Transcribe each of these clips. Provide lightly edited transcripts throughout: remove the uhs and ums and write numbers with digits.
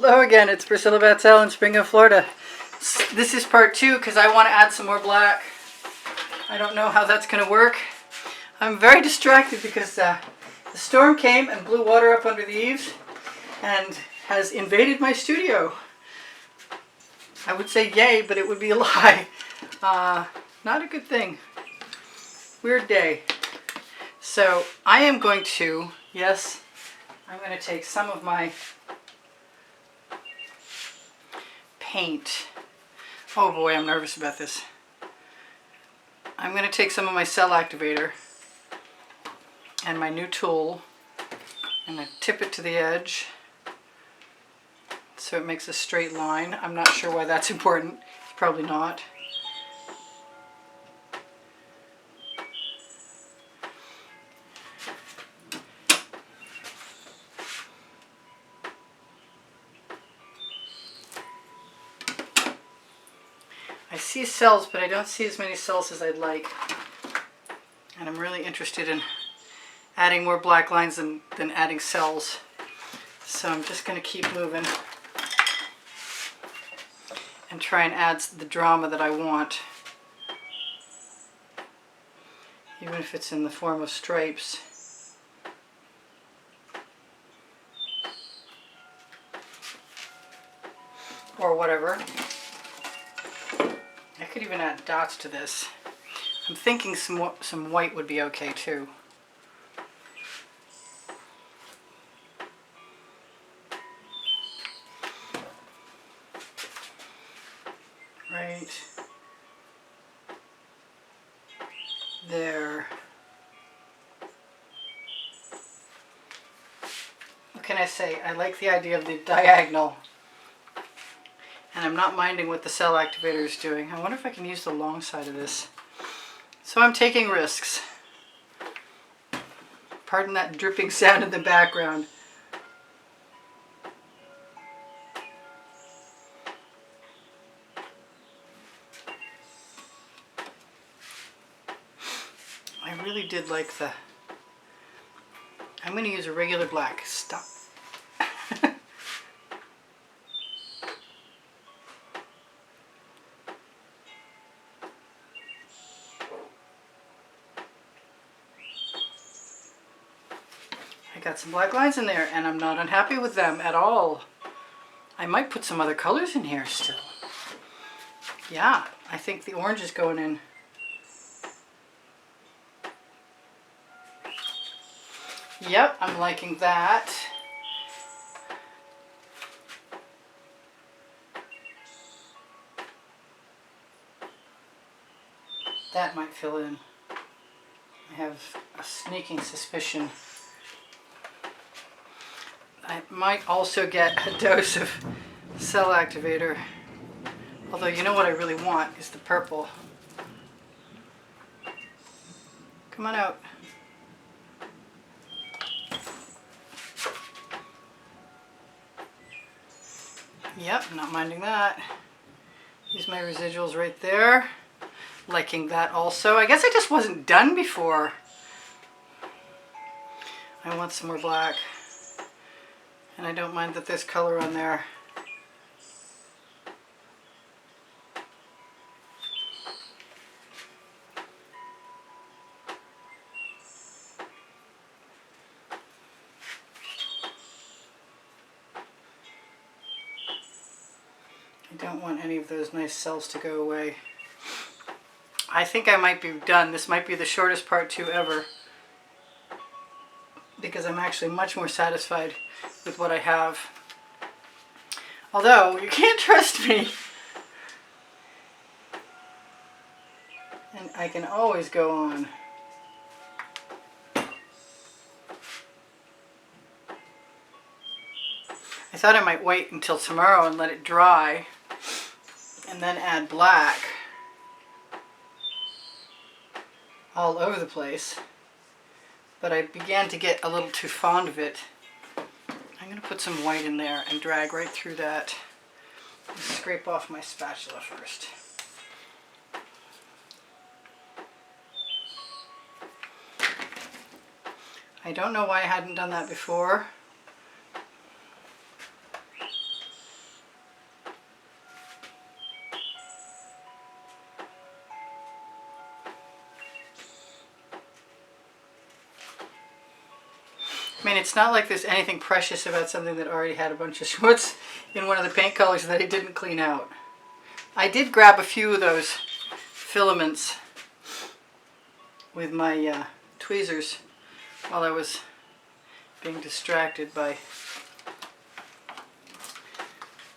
Hello again, it's Priscilla Batzell in Spring Hill, Florida. This is part 2 because I want to add some more black. I don't know how that's going to work. I'm very distracted because the storm came and blew water up under the eaves and has invaded my studio. I would say yay, but it would be a lie. Not a good thing. Weird day. So I am going to, yes, I'm going to take some of my paint. Oh boy, I'm nervous about this. I'm going to take some of my cell activator and my new tool. I'm going to tip it to the edge so it makes a straight line. I'm not sure why that's important. It's probably not. I see cells, but I don't see as many cells as I'd like. And I'm really interested in adding more black lines than adding cells. So I'm just going to keep moving and try and add the drama that I want. Even if it's in the form of stripes. Or whatever. I could even add dots to this. I'm thinking some white would be okay too. Right there. What can I say? I like the idea of the diagonal. And I'm not minding what the cell activator is doing. I wonder if I can use the long side of this. So I'm taking risks. Pardon that dripping sound in the background. I really did like the... I'm going to use a regular black. Stop. I got some black lines in there and I'm not unhappy with them at all. I might put some other colors in here still. Yeah, I think the orange is going in. Yep, I'm liking that. That might fill in. I have a sneaking suspicion I might also get a dose of cell activator. Although you know what I really want is the purple. Come on out. Yep, not minding that. Use my residuals right there. Liking that also. I guess I just wasn't done before. I want some more black. And I don't mind that there's color on there. I don't want any of those nice cells to go away. I think I might be done. This might be the shortest part 2 ever. Because I'm actually much more satisfied with what I have. Although, you can't trust me. And I can always go on. I thought I might wait until tomorrow and let it dry. And then add black. All over the place. But I began to get a little too fond of it. I'm going to put some white in there and drag right through that. Scrape off my spatula first. I don't know why I hadn't done that before. mean, it's not like there's anything precious about something that already had a bunch of schmutz in one of the paint colors that it didn't clean out. I did grab a few of those filaments with my tweezers while I was being distracted by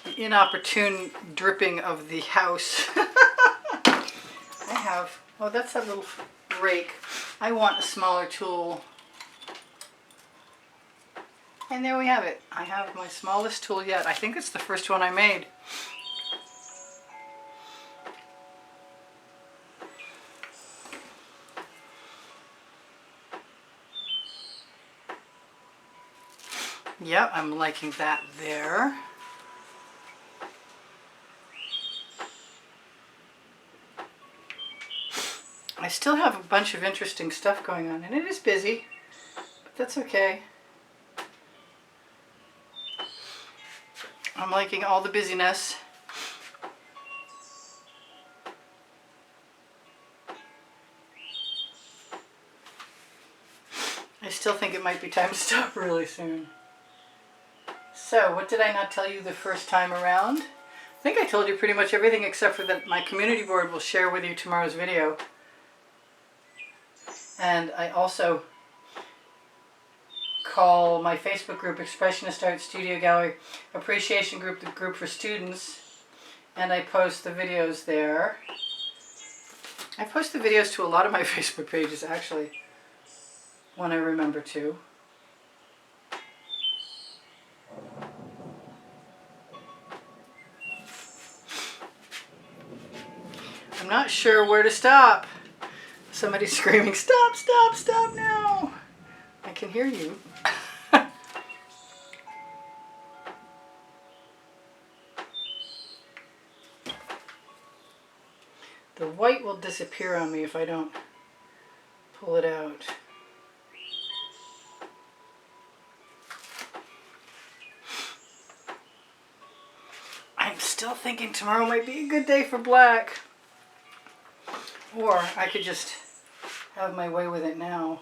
the inopportune dripping of the house. I have, oh, that's that little rake. I want a smaller tool. And there we have it. I have my smallest tool yet. I think it's the first one I made. Yep, I'm liking that there. I still have a bunch of interesting stuff going on, and it is busy, but that's okay. I'm liking all the busyness. I still think it might be time to stop really soon. So, what did I not tell you the first time around? I think I told you pretty much everything except for that my community board will share with you tomorrow's video. And I also call my Facebook group Expressionist Art Studio Gallery Appreciation Group, the group for students. And I post the videos there. I post the videos to a lot of my Facebook pages actually, when I remember to. I'm not sure where to stop. Somebody's screaming, stop, stop, stop now. I can hear you. The white will disappear on me if I don't pull it out. I'm still thinking tomorrow might be a good day for black. Or I could just have my way with it now.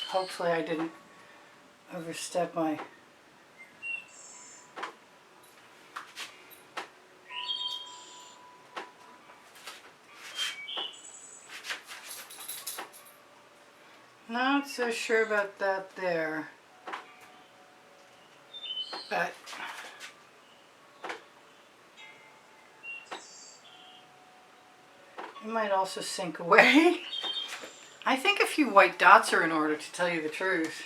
Hopefully I didn't overstep my... Not so sure about that there. But it might also sink away. I think a few white dots are in order, to tell you the truth.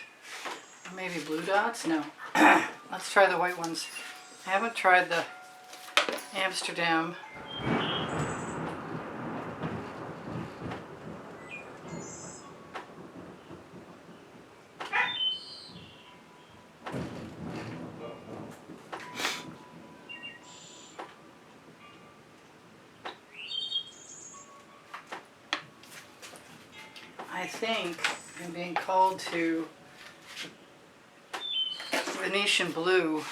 Or maybe blue dots? No. Let's try the white ones. I haven't tried the Amsterdam. I think I'm being called to Venetian blue.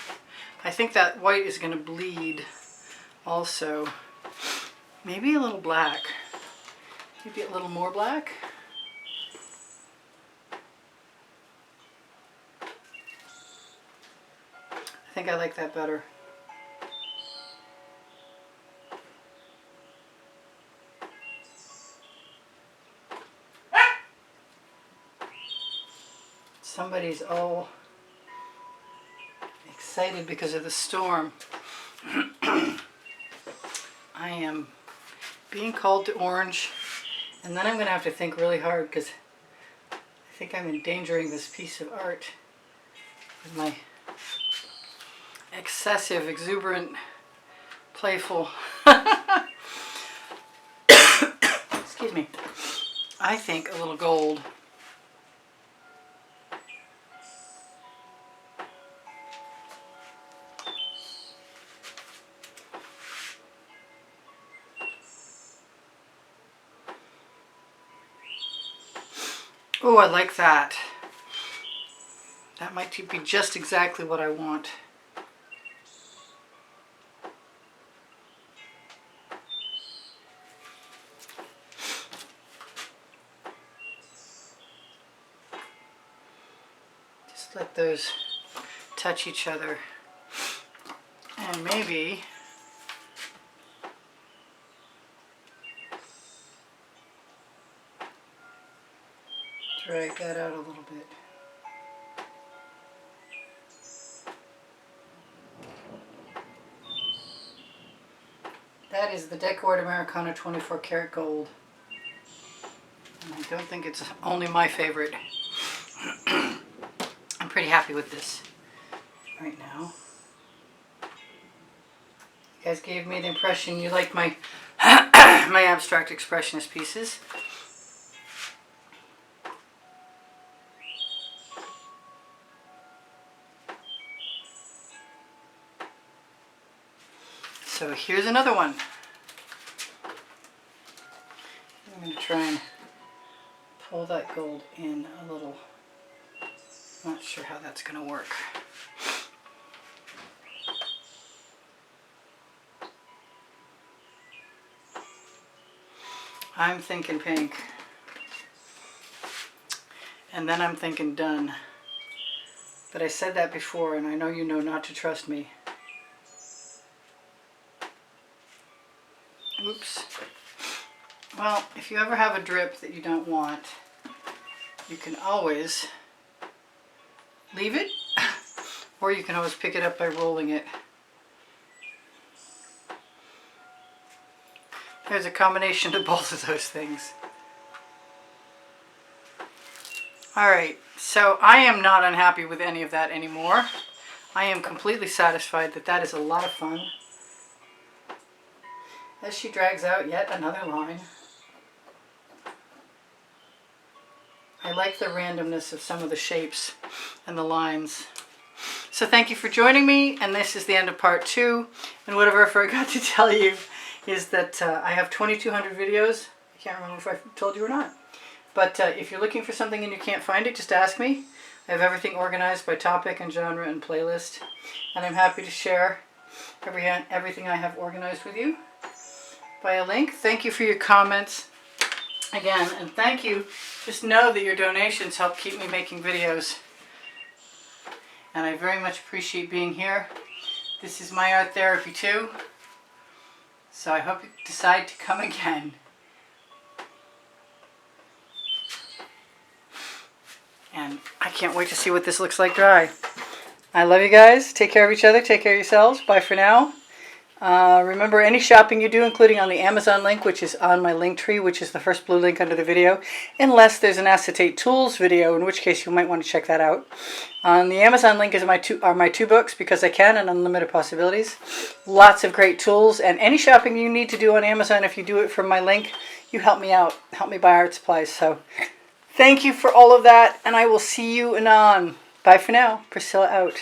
I think that white is going to bleed also. Maybe a little black. Maybe a little more black. I think I like that better. Somebody's all excited because of the storm. I am being called to orange, and then I'm going to have to think really hard because I think I'm endangering this piece of art with my excessive, exuberant, playful, excuse me, I think a little gold. Oh, I like that. That might be just exactly what I want. Just let those touch each other. And maybe drag that out a little bit. That is the Decor Americana 24 karat gold. And I don't think it's only my favorite. I'm pretty happy with this right now. You guys gave me the impression you like my my abstract expressionist pieces. So here's another one. I'm going to try and pull that gold in a little. Not sure how that's going to work. I'm thinking pink. And then I'm thinking done. But I said that before, and I know you know not to trust me. Oops. Well, if you ever have a drip that you don't want, you can always leave it, or you can always pick it up by rolling it. There's a combination of both of those things. Alright, so I am not unhappy with any of that anymore. I am completely satisfied that that is a lot of fun. As she drags out yet another line. I like the randomness of some of the shapes and the lines. So thank you for joining me, and this is the end of part 2. And whatever I forgot to tell you is that I have 2,200 videos. I can't remember if I told you or not. But if you're looking for something and you can't find it, just ask me. I have everything organized by topic and genre and playlist. And I'm happy to share everything I have organized with you by a link. Thank you for your comments again, and thank you. Just know that your donations help keep me making videos, and I very much appreciate being here. This is my art therapy too, so I hope you decide to come again. And I can't wait to see what this looks like dry. I love you guys. Take care of each other. Take care of yourselves. Bye for now. Remember, any shopping you do, including on the Amazon link, which is on my link tree, which is the first blue link under the video, unless there's an acetate tools video, in which case you might want to check that out. On the Amazon link is my two books, Because I Can and Unlimited Possibilities. Lots of great tools, and any shopping you need to do on Amazon, if you do it from my link, you help me out. Help me buy art supplies. So thank you for all of that, and I will see you anon. Bye for now. Priscilla out.